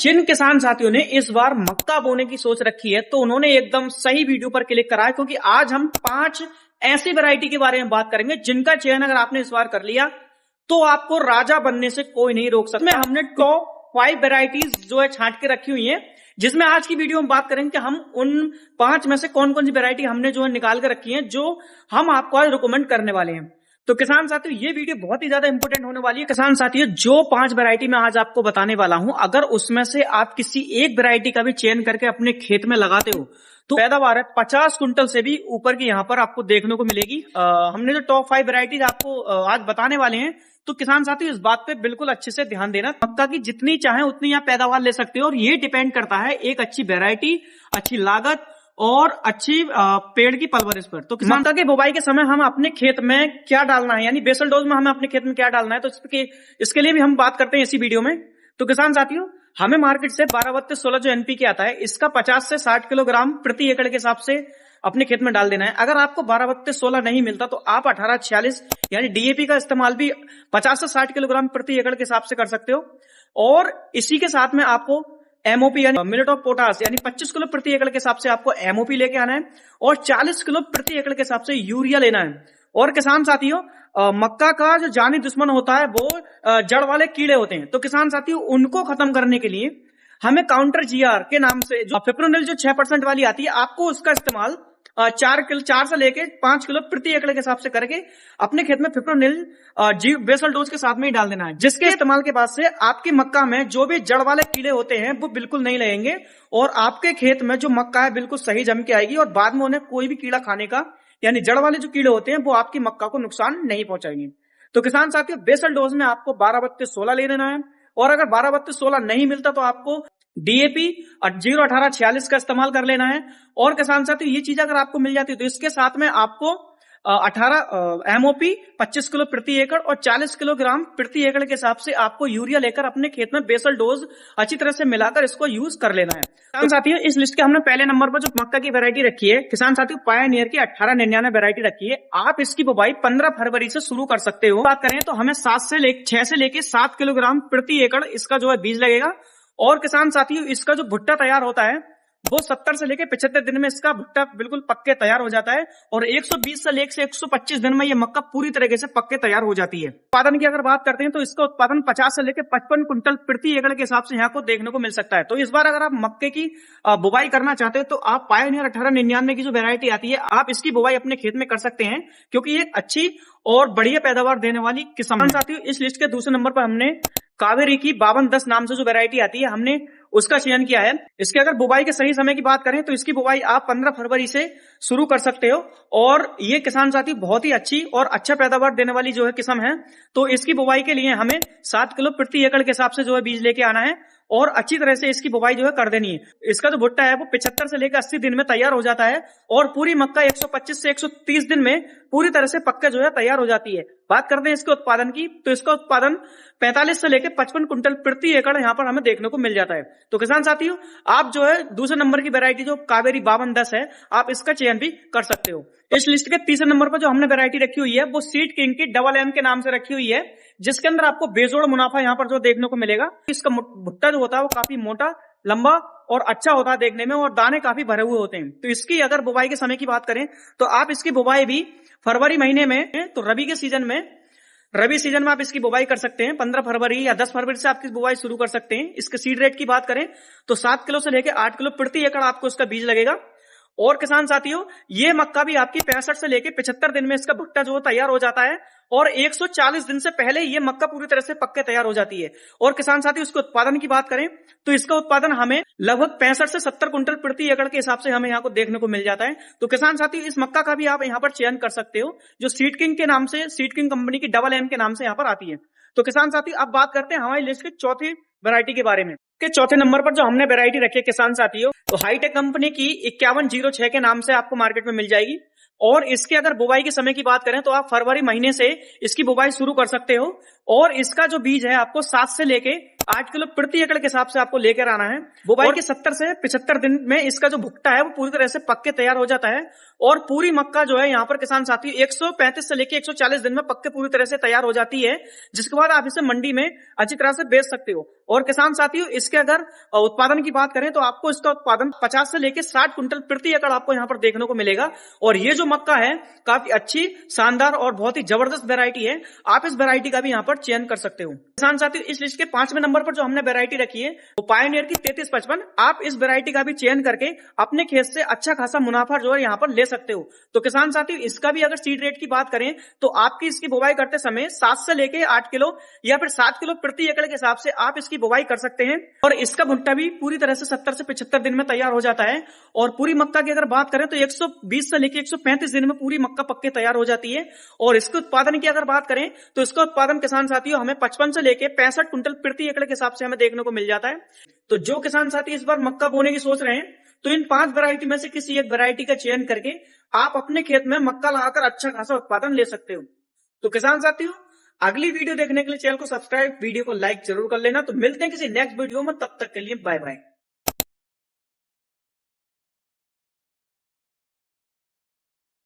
जिन किसान साथियों ने इस बार मक्का बोने की सोच रखी है तो उन्होंने एकदम सही वीडियो पर क्लिक करा है, क्योंकि आज हम 5 ऐसी वैरायटी के बारे में बात करेंगे जिनका चयन अगर आपने इस बार कर लिया तो आपको राजा बनने से कोई नहीं रोक सकता। हमने टॉप 5 वैरायटीज जो है छांट के रखी हुई है, जिसमें आज की वीडियो में बात करेंगे कि हम उन 5 में से कौन कौन सी वैरायटी हमने जो है निकाल के रखी है जो हम आपको आज रिकमेंड करने वाले हैं। तो किसान साथियों, ये वीडियो बहुत ही ज्यादा इंपॉर्टेंट होने वाली है। किसान साथियों, जो 5 वैरायटी मैं आज आपको बताने वाला हूं, अगर उसमें से आप किसी एक वैरायटी का भी चयन करके अपने खेत में लगाते हो तो पैदावार है 50 कुंटल से भी ऊपर की यहाँ पर आपको देखने को मिलेगी। हमने जो टॉप 5 वैरायटीज आपको आज बताने वाले हैं, तो किसान साथियों इस बात पे बिल्कुल अच्छे से ध्यान देना। मक्का की जितनी चाहे उतनी आप पैदावार ले सकते हो, और ये डिपेंड करता है एक अच्छी वैरायटी, अच्छी लागत और अच्छी पेड़ की परवरिश पर। तो मक्का की बुवाई के समय हम अपने खेत में क्या डालना है, यानी बेसल डोज में हमें अपने खेत में क्या डालना है, तो इसके लिए भी हम बात करते हैं इसी वीडियो में। तो किसान साथियों, हमें मार्केट से 12-32-16 जो एनपीके आता है, इसका 50 से 60 किलोग्राम प्रति एकड़ के हिसाब से अपने खेत में डाल देना है। अगर आपको 12-32-16 नहीं मिलता तो आप 18-46 यानी डीएपी का इस्तेमाल भी 50 से 60 किलोग्राम प्रति एकड़ के हिसाब से कर सकते हो। और इसी के साथ में आपको एमओपी यानी मिलेट ऑफ पोटास यानी 25 किलो प्रति एकड़ के हिसाब से आपको एमओपी लेके आना है, और 40 किलो प्रति एकड़ के हिसाब से यूरिया लेना है। और किसान साथियों, मक्का का जो जानी दुश्मन होता है वो जड़ वाले कीड़े होते हैं। तो किसान साथियों, उनको खत्म करने के लिए हमें जीआर के नाम से जो फिप्रोनिल जो 6% वाली आती है, आपको उसका इस्तेमाल 4 से लेके 5 किलो प्रति एकड़ के हिसाब से करके अपने खेत में फिप्रोनिल बेसल डोज के साथ में ही डाल देना है, जिसके इस्तेमाल के बाद से आपकी मक्का में जो भी जड़ वाले कीड़े होते हैं वो बिल्कुल नहीं लगेंगे, और आपके खेत में जो मक्का है बिल्कुल सही जम के आएगी, और बाद में उन्हें कोई भी कीड़ा खाने का यानी जड़ वाले जो कीड़े होते हैं वो आपकी मक्का को नुकसान नहीं पहुंचाएंगे। तो किसान साथियों, बेसल डोज में आपको 12-32-16 ले लेना है, और अगर 12-32-16 नहीं मिलता तो आपको डीएपी 0-18-46 का इस्तेमाल कर लेना है। और किसान साथियों, ये चीज अगर आपको मिल जाती है तो इसके साथ में आपको 18 एमओपी 25 किलो प्रति एकड़ और 40 किलोग्राम प्रति एकड़ के हिसाब से आपको यूरिया लेकर अपने खेत में बेसल डोज अच्छी तरह से मिलाकर इसको यूज कर लेना है। किसान साथियों, इस लिस्ट के हमने पहले नंबर पर जो मक्का की वैरायटी रखी है, किसान साथियों पायोनियर की 1899 वैरायटी रखी है। आप इसकी बुवाई 15 फरवरी से शुरू कर सकते हो। बात करें तो हमें 6 से लेके 7 किलोग्राम प्रति एकड़ इसका जो है बीज लगेगा। और किसान साथियों, इसका जो भुट्टा तैयार होता है वो 70 से लेके 75 दिन में इसका भुट्टा बिल्कुल पक्के तैयार हो जाता है, और 120 से लेकर 125 दिन में ये मक्का पूरी तरीके से पक्के तैयार हो जाती है। उत्पादन की अगर बात करते हैं तो इसका उत्पादन 50 से लेकर 55 कुंटल प्रति एकड़ के हिसाब से यहाँ को देखने को मिल सकता है। तो इस बार अगर आप मक्के की बुवाई करना चाहते हैं तो आप पायोनियर 1899 की जो वैरायटी आती है, आप इसकी बुवाई अपने खेत में कर सकते हैं, क्योंकि ये अच्छी और बढ़िया पैदावार देने वाली किसान। साथियों, इस लिस्ट के दूसरे नंबर पर हमने कावेरी की 5210 नाम से जो वैरायटी आती है, हमने उसका चयन किया है। इसके अगर बुवाई के सही समय की बात करें तो इसकी बुवाई आप 15 फरवरी से शुरू कर सकते हो, और ये किसान साथी बहुत ही अच्छी और अच्छा पैदावार देने वाली जो है किस्म है। तो इसकी बुवाई के लिए हमें 7 किलो प्रति एकड़ के हिसाब से जो है बीज लेके आना है, और अच्छी तरह से इसकी बुवाई जो है कर देनी है। इसका जो भुट्टा है वो 75 से लेकर 80 दिन में तैयार हो जाता है, और पूरी मक्का 125 से 130 दिन में पूरी तरह से पक्के जो है तैयार हो जाती है। बात करते हैं इसके उत्पादन की, तो इसका उत्पादन 45 से लेकर 55 कुंटल प्रति एकड़ यहाँ पर हमें देखने को मिल जाता है। तो किसान साथियों, आप जो है दूसरे नंबर की वैरायटी जो कावेरी 5210 है, आप इसका चयन भी कर सकते हो। इस लिस्ट के तीसरे नंबर पर जो हमने वैरायटी रखी हुई है वो सीड किंग की डबल एम के नाम से रखी हुई है, जिसके अंदर आपको बेजोड़ मुनाफा यहाँ पर जो देखने को मिलेगा। इसका भुट्टा जो होता है वो काफी मोटा, लंबा और अच्छा होता है देखने में, और दाने काफी भरे हुए होते हैं। तो इसकी अगर बुवाई के समय की बात करें तो आप इसकी बुवाई भी फरवरी महीने में, तो रबी सीजन में आप इसकी बुवाई कर सकते हैं। 15 फरवरी या 10 फरवरी से आप इसकी बुवाई शुरू कर सकते हैं। इसके सीड रेट की बात करें तो 7 किलो से लेकर 8 किलो प्रति एकड़ आपको इसका बीज लगेगा। और किसान साथियों, ये मक्का भी आपकी 65 से लेकर 75 दिन में इसका भुट्टा जो तैयार हो जाता है, और 140 दिन से पहले ये मक्का पूरी तरह से पक्के तैयार हो जाती है। और किसान साथियों, इसके उत्पादन की बात करें तो इसका उत्पादन हमें लगभग 65 से 70 कुंटल प्रति एकड़ के हिसाब से हमें यहाँ को देखने को मिल जाता है। तो किसान साथियों, इस मक्का का भी आप यहाँ पर चयन कर सकते हो, जो सीड किंग के नाम से, सीड किंग कंपनी की डबल एम के नाम से यहाँ पर आती है। तो किसान साथियों, अब बात करते हैं हमारी लिस्ट के चौथी वैरायटी के बारे में। के चौथे नंबर पर जो हमने वैरायटी रखी है किसान साथियों, तो हाईटेक कंपनी की 5106 के नाम से आपको मार्केट में मिल जाएगी। और इसके अगर बुवाई के समय की बात करें तो आप फरवरी महीने से इसकी बुवाई शुरू कर सकते हो, और इसका जो बीज है आपको 7 से लेके 8 किलो प्रति एकड़ के हिसाब से आपको लेकर आना है। बुवाई के 70 से 75 दिन में इसका जो भुट्टा है वो पूरी तरह से पक के तैयार हो जाता है और पूरी मक्का जो है यहाँ पर किसान साथी 135 से लेके 140 दिन में पक के पूरी तरह से तैयार हो जाती है, जिसके बाद आप इसे मंडी में अच्छी तरह से बेच सकते हो। और किसान साथियों, इसके अगर उत्पादन की बात करें तो आपको इसका उत्पादन 50 से लेके 60 कुंटल प्रति एकड़ आपको यहाँ पर देखने को मिलेगा। और ये जो मक्का है काफी अच्छी, शानदार और बहुत ही जबरदस्त वेरायटी है। आप इस वेरायटी का भी यहाँ पर चयन कर सकते हो। किसान साथियों, इस लिस्ट के 5वें नंबर पर जो हमने वेरायटी रखी है वो पायोनियर की 3355। आप इस वेरायटी का भी चयन करके अपने खेत से अच्छा खासा मुनाफा जो है यहाँ पर ले सकते हो। तो किसान साथियों, इसका भी अगर सीड रेट की बात करें तो आपकी इसकी बुवाई करते समय 7 से लेके 8 किलो या फिर 7 किलो प्रति एकड़ के हिसाब से आप इसकी बुवाई कर सकते हैं। और इसका भुट्टा भी पूरी तरह से 70 से 75 दिन में तैयार हो जाता है। और पूरी मक्का की अगर बात करें तो 120 से लेके 135 दिन में पूरी मक्का पक के तैयार हो जाती है। और इसके उत्पादन की अगर बात करें तो इसका उत्पादन किसान साथियों हमें 55 से लेके 65 कुंटल प्रति एकड़ के हिसाब से हमें देखने को मिल जाता है। तो जो किसान साथी इस बार मक्का बोने की सोच रहे हैं तो इन 5 वैरायटी में से किसी एक वैरायटी का चयन करके आप अपने खेत में मक्का लगाकर अच्छा खासा उत्पादन ले सकते हो। तो किसान साथियों, अगली वीडियो देखने के लिए चैनल को सब्सक्राइब, वीडियो को लाइक जरूर कर लेना। तो मिलते हैं किसी नेक्स्ट वीडियो में, तब तक के लिए बाय बाय।